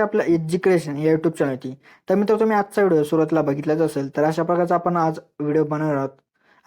आपलं एज्युकेशन या यूट्यूब चॅनलची. तर मित्र, तुम्ही आजचा व्हिडिओ सुरुवातीला बघितलाच असेल. तर अशा प्रकारचा आपण आज व्हिडिओ बनवणार आहोत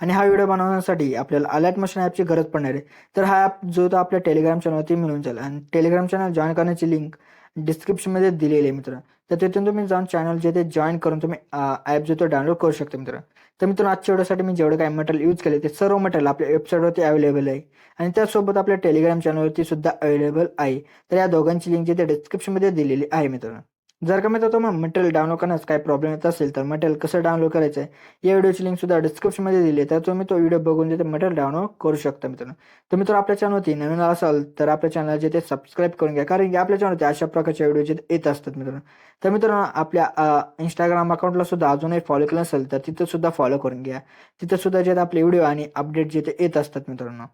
आणि हा व्हिडिओ बनवण्यासाठी आपल्याला अलर्ट मोशन ॲपची गरज पडणार आहे. तर हा ॲप जो तो आपल्या टेलिग्राम चॅनलवरती मिळून जाईल आणि टेलिग्राम चॅनल जॉईन करण्याची लिंक डिस्क्रिप्शनमध्ये दिलेली आहे मित्र. तर तिथून तुम्ही जाऊन चॅनल जे ते जॉईन करून तुम्ही ॲप जो तो डाउनलोड करू शकता मित्र. तर मित्रांनो, आजच्या व्हिडिओसाठी मी जेवढं काही मटेरियल यूज केले ते सर्व मटेरियल आपल्या वेबसाईटवरती अवेलेबल आहे आणि त्यासोबत आपल्या टेलिग्राम चॅनलवरती सुद्धा अवेलेबल आहे. तर या दोघांची लिंक जे ते डिस्क्रिप्शनमध्ये दिलेली आहे मित्रांनो. जर का मित्र तुम्हाला मटेरियल डाउनलोड करण्यास काही प्रॉब्लेम येत असेल तर मटेरियल कसं डाउनलोड करायचं आहे या व्हिडिओची लिंक सुद्धा डिस्क्रिप्शनमध्ये दिली आहे. तर तुम्ही तो व्हिडिओ बघून जे ते मटेरियल डाउनलोड करू शकता मित्रांनो. तर मित्र, आपल्या चॅनलवरती नवीन असाल तर आपल्या चॅनल जे ते सबस्क्राईब करून घ्या, कारण की आपल्या चॅनलवरती अशा प्रकारच्या व्हिडिओ जे येत असतात मित्रांनो. तर मित्रांनो, आपल्या इंस्टाग्राम अकाउंटला सुद्धा अजूनही फॉलो केलं नसेल तर तिथं सुद्धा फॉलो करून घ्या. तिथं सुद्धा जे आपले व्हिडिओ आणि अपडेट जे ते येत असतात मित्रांनो.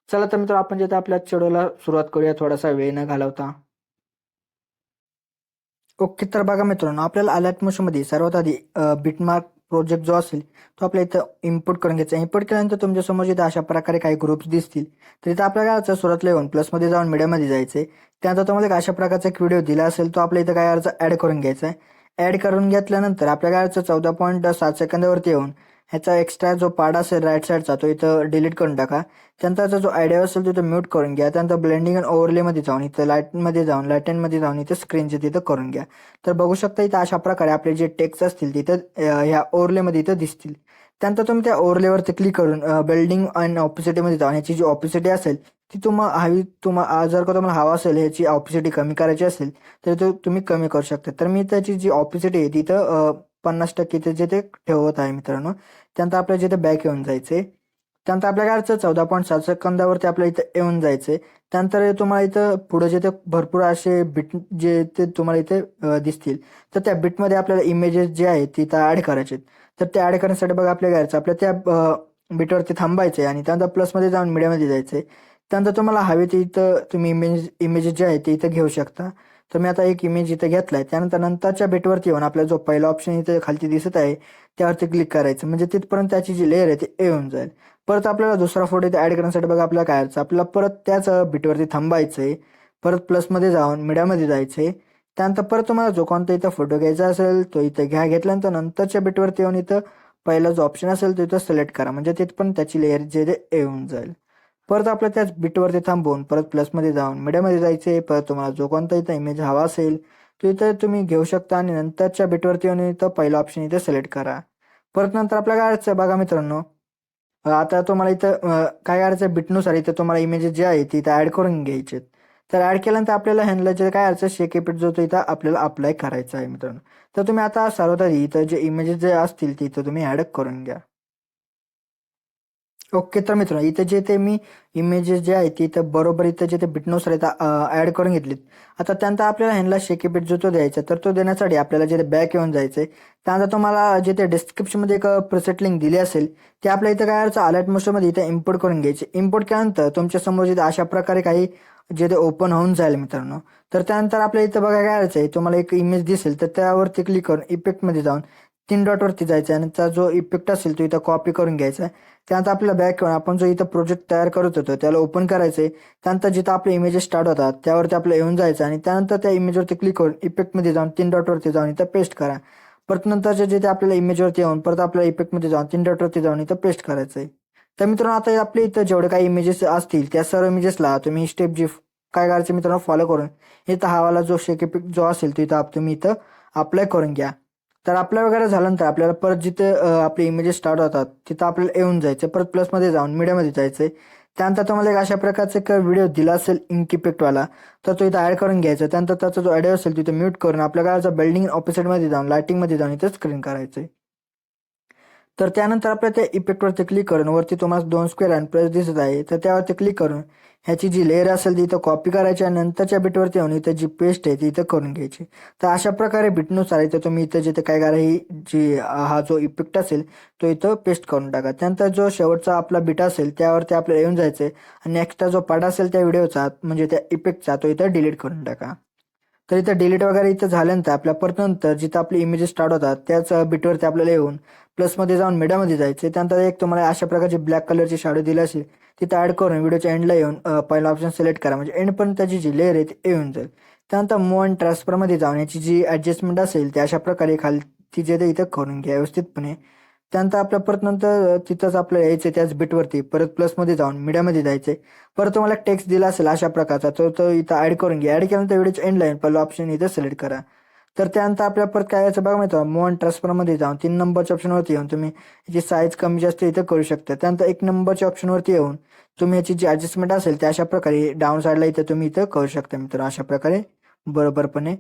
चला तर मित्र, आपण जे ते आपल्या व्हिडिओला सुरुवात करूया थोडासा वेळ न घालवता. ओके, तर बघा मित्रांनो, आपल्याला अलर्ट मोशनमध्ये सर्वात आधी बिटमार्क प्रोजेक्ट जो असेल तो आपल्या इथं इम्पोर्ट करून घ्यायचा. इम्पोर्ट केल्यानंतर तुमच्यासमोर इथं अशा प्रकारे काही ग्रुप्स दिसतील. तर इथं आपल्याला काय सुरुवातीला येऊन प्लसमध्ये जाऊन मीडियामध्ये जायचं. त्यानंतर तुम्हाला एक अशा प्रकारचा एक व्हिडिओ दिला असेल तो आपल्या इथं काय अर्ज ॲड करून घ्यायचा आहे. ॲड करून घेतल्यानंतर आपल्या काय 14.7 सेकंदावरती येऊन ह्याचा एक्स्ट्रा जो पार्ट असेल राईट साईडचा तो इथं डिलीट करून टाका. त्यानंतरचा जो आयडिया असेल तो इथं म्यूट करून घ्या. त्यानंतर ब्लेंडिंग आणि ओव्हरलेमध्ये जाऊन इथं लाईटनमध्ये जाऊन इथं स्क्रीनचे तिथं करून घ्या. तर बघू शकता इथं अशा प्रकारे आपले जे टेक्स्ट असतील तिथं ह्या ओव्हरलेमध्ये इथं दिसतील. त्यानंतर तुम्ही त्या ओव्हरलेवरती क्लिक करून बिल्डिंग आणि ऑपॉसिटीमध्ये जाऊन ह्याची जी ऑपॉसिटी असेल ती जर का तुम्हाला हवा असेल ह्याची ऑपॉसिटी कमी करायची असेल तर तुम्ही कमी करू शकता. तर मी त्याची जी ऑपॉसिटी आहे तिथं 50% ते जे ते ठेवत आहे मित्रांनो. त्यानंतर आपल्याला जिथे बॅक येऊन जायचे. त्यानंतर आपल्या काय 14.7 सेकंदावरती आपल्याला इथं येऊन जायचंय. त्यानंतर तुम्हाला इथं पुढे जे ते भरपूर असे बिट जे ते तुम्हाला इथे दिसतील. तर त्या बिटमध्ये आपल्याला इमेजेस जे आहेत तिथं ॲड करायचे. तर ते ॲड करण्यासाठी बघा आपल्या काय आपल्या त्या बिटवरती थांबायचे आणि त्यानंतर प्लसमध्ये जाऊन मीडियामध्ये जायचे. त्यानंतर तुम्हाला हवे ते इथं तुम्ही इमेजेस जे आहेत ते इथं घेऊ शकता. तर मी आता एक इमेज इथं घेतलाय. त्यानंतर नंतरच्या बिटवरती येऊन आपला जो पहिला ऑप्शन इथं खालती दिसत आहे त्यावरती क्लिक करायचं, म्हणजे तिथपर्यंत त्याची जी लेअर आहे ती येऊन जाईल. परत आपल्याला दुसरा फोटो इथे ॲड करण्यासाठी बघा आपल्याला काय करायचं, आपल्याला परत त्याच बिटवरती थांबायचं आहे. परत प्लसमध्ये जाऊन मीडियामध्ये जायचं आहे. त्यानंतर परत तुम्हाला जो कोणता इथं फोटो घ्यायचा असेल तो इथं घ्या. घेतल्यानंतर नंतरच्या बिटवरती येऊन इथं पहिला जो ऑप्शन असेल तो इथं सिलेक्ट करा, म्हणजे तिथपर्यंत त्याची लेअर जे येऊन जाईल. परत आपल्या त्याच बिटवरती थांबवून परत प्लसमध्ये जाऊन मीडियामध्ये जायचे. परत तुम्हाला जो कोणता इथं इमेज हवा असेल तो इथं तुम्ही घेऊ शकता आणि नंतरच्या बिटवरती येऊन इथं पहिला ऑप्शन इथे सिलेक्ट करा. परत नंतर आपल्याला काय करायचं बघा मित्रांनो, आता तुम्हाला इथं काय करायचं बिटनुसार इथं तुम्हाला इमेजेस जे आहे ते इथं ॲड करून घ्यायचे. तर ॲड केल्यानंतर आपल्याला ह्यांना जे काय करायचं शेकेपीट जो तो इथं आपल्याला अप्लाय करायचा आहे मित्रांनो. तर तुम्ही आता सर्वात आधी इथं जे इमेजेस जे असतील तिथं तुम्ही ॲड करून घ्या. ओके, तर मित्रांनो इथं जे ते मी इमेजेस जे आहेत ते इथं बरोबर इथं जे ते बिटनुसार इथं ॲड करून घेतलीत. आता त्यानंतर आपल्याला ह्यांना शेकीपीट जो तो द्यायचा, तर तो देण्यासाठी आपल्याला जे ते बॅक येऊन जायचं आहे. त्यानंतर तुम्हाला जे ते डिस्क्रिप्शनमध्ये एक प्रिसेट लिंक दिली असेल ते आपल्या इथं काय करायचं अलर्ट मोशनमध्ये इथं इम्पोर्ट करून घ्यायचे. इम्पोर्ट केल्यानंतर तुमच्यासमोर जिथे अशा प्रकारे काही जे ते ओपन होऊन जाईल मित्रांनो. तर त्यानंतर आपल्या इथं बघा काय करायचं आहे, तुम्हाला एक इमेज दिसेल तर त्यावरती क्लिक करून इफेक्टमध्ये जाऊन 3 डॉटवरती जायचं आणि त्याचा जो इफेक्ट असेल तो इथं कॉपी करून घ्यायचा आहे. त्यानंतर आपल्याला बॅक येऊन आपण जो इथं प्रोजेक्ट तयार करत होतो त्याला ओपन करायचं आहे. त्यानंतर जिथं आपले इमेजेस स्टार्ट होतात त्यावरती आपल्याला येऊन जायचं आणि त्यानंतर त्या इमेजवरती क्लिक करून इफेक्टमध्ये जाऊन 3 डॉटवरती जाऊन इथं पेस्ट करा. परत नंतरच्या जिथे आपल्याला इमेजवरती येऊन परत आपल्या इफेक्टमध्ये जाऊन 3 डॉटवरती जाऊन इथं पेस्ट करायचं आहे. तर मित्रांनो, आता आपल्या इथं जेवढे काही इमेजेस असतील त्या सर्व इमेजेसला तुम्ही स्टेप जी काय करायचं मित्रांनो फॉलो करून इथं हवाला जो शेकिपिक जो असेल तो इथं तुम्ही इथं अप्लाय करून घ्या. तर अप्लाय वगैरे झाल्यानंतर आपल्याला परत जिथे आपले इमेजेस स्टार्ट होतात तिथं आपल्याला येऊन जायचं. परत प्लसमध्ये जाऊन मीडियामध्ये जायचं. त्यानंतर तुम्हाला एक अशा प्रकारचा एक व्हिडिओ दिला असेल इंक इफेक्टवाला, तर तो इथं ॲड करून घ्यायचा. त्यानंतर त्याचा जो ऑडिओ असेल तिथं म्यूट करून आपल्या काय बिल्डिंग ऑपोजिटमध्ये जाऊन लाईटिंगमध्ये जाऊन इथं स्क्रीन करायचं. तर त्यानंतर आपल्या त्या इफेक्टवरती क्लिक करून वरती तुम्हाला 2 स्क्वेअर आणि प्लस दिसत आहे तर त्यावरती क्लिक करून ह्याची जी लेअर असेल ती इथं कॉपी करायची आणि नंतरच्या बिटवरती येऊन इथं जी पेस्ट आहे ती इथं करून घ्यायची. तर अशा प्रकारे बिटनुसार इथं तुम्ही इथं जिथं काय करा ही जी हा जो इफेक्ट असेल तो इथं पेस्ट करून टाका. त्यानंतर जो शेवटचा आपला बिट असेल त्यावरती आपल्याला येऊन जायचं आणि एक्स्ट्रा जो पार्ट असेल त्या व्हिडिओचा म्हणजे त्या इफेक्टचा तो इथं डिलीट करून टाका. तर इथं डिलीट वगैरे इथं झाल्यानंतर आपल्या परत नंतर जिथं आपले इमेजेस स्टार्ट होतात त्याच बिटवरती आपल्याला येऊन प्लसमध्ये जाऊन मीडियामध्ये जायचे. त्यानंतर एक तुम्हाला अशा प्रकारची ब्लॅक कलरची शॅडो दिली असेल तिथं ॲड करून व्हिडिओच्या एंडला येऊन पहिला ऑप्शन सिलेक्ट करा, म्हणजे एंड पण त्याची जी लेअर आहे ती येऊन जाईल. त्यानंतर मूव अँड ट्रान्सफरमध्ये जाऊन याची जी ॲडजस्टमेंट असेल ते अशा प्रकारे खालती जे ते इथं करून घ्या व्यवस्थितपणे. त्यानंतर आपल्या परत नंतर तिथंच आपल्याला यायचं त्याच बिटवरती परत प्लसमध्ये जाऊन मीडियामध्ये जायचं आहे. परत तुम्हाला टेक्स्ट दिला असेल अशा प्रकारचा तो इथं ॲड करून घ्या. ॲड केल्यानंतर व्हिडिओच्या एंड लाईन पहिलं ऑप्शन इथं सिलेक्ट करा. तर त्यानंतर आपल्याला परत काय यायचं बघा मित्रांनो, मूव अँड ट्रान्सफरमध्ये जाऊन 3 नंबरच्या ऑप्शनवरती येऊन तुम्ही याची साईज कमी जास्त इथं करू शकता. त्यानंतर 1 नंबरच्या ऑप्शनवरती येऊन तुम्ही याची जी ॲडजस्टमेंट असेल ते अशा प्रकारे डाऊन साईडला इथं तुम्ही इथं करू शकता मित्रांनो अशा प्रकारे बरोबरपणे.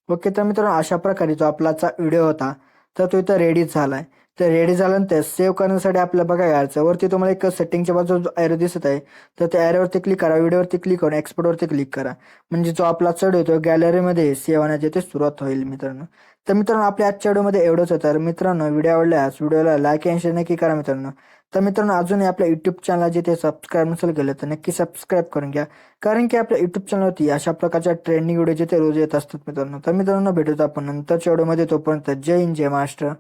ओके, तर मित्रांनो अशा प्रकारे जो आपलाचा व्हिडिओ होता तर तो इथं रेडीच झाला आहे. तर रेडी झाल्यानंतर सेव्ह करण्यासाठी आपल्याला बघा यायचं वरती तुम्हाला एक सेटिंगच्या बाजूला जो ॲरो दिसत आहे तर त्या ॲरोवरती क्लिक करा, व्हिडिओवरती क्लिक करून एक्सपोर्टवरती क्लिक करा. म्हणजे जो आपला चढ होतो गॅलरीमध्ये सेव्ह होण्याची ते सुरुवात होईल मित्रांनो. तर मित्रांनो आपल्या आजच्या व्हिडिओमध्ये एवढंच होतं. तर मित्रांनो व्हिडिओ आवडल्यास व्हिडिओला लाईक आणि शेअर नक्की करा मित्रांनो. तर मित्रांनो अजूनही आपल्या यूट्यूब चॅनल जे ते सबस्क्राईब नसेल केलं तर नक्की सबस्क्राईब करून घ्या. कारण की आपल्या यूट्यूब चॅनलवरती अशा प्रकारच्या ट्रेंडिंग व्हिडिओ जे ते रोज येत असतात मित्रांनो. तर मित्रांनो भेटूत आपण नंतरच्या व्हिडिओमध्ये. तोपर्यंत जय हिंद जय महाराष्ट्र.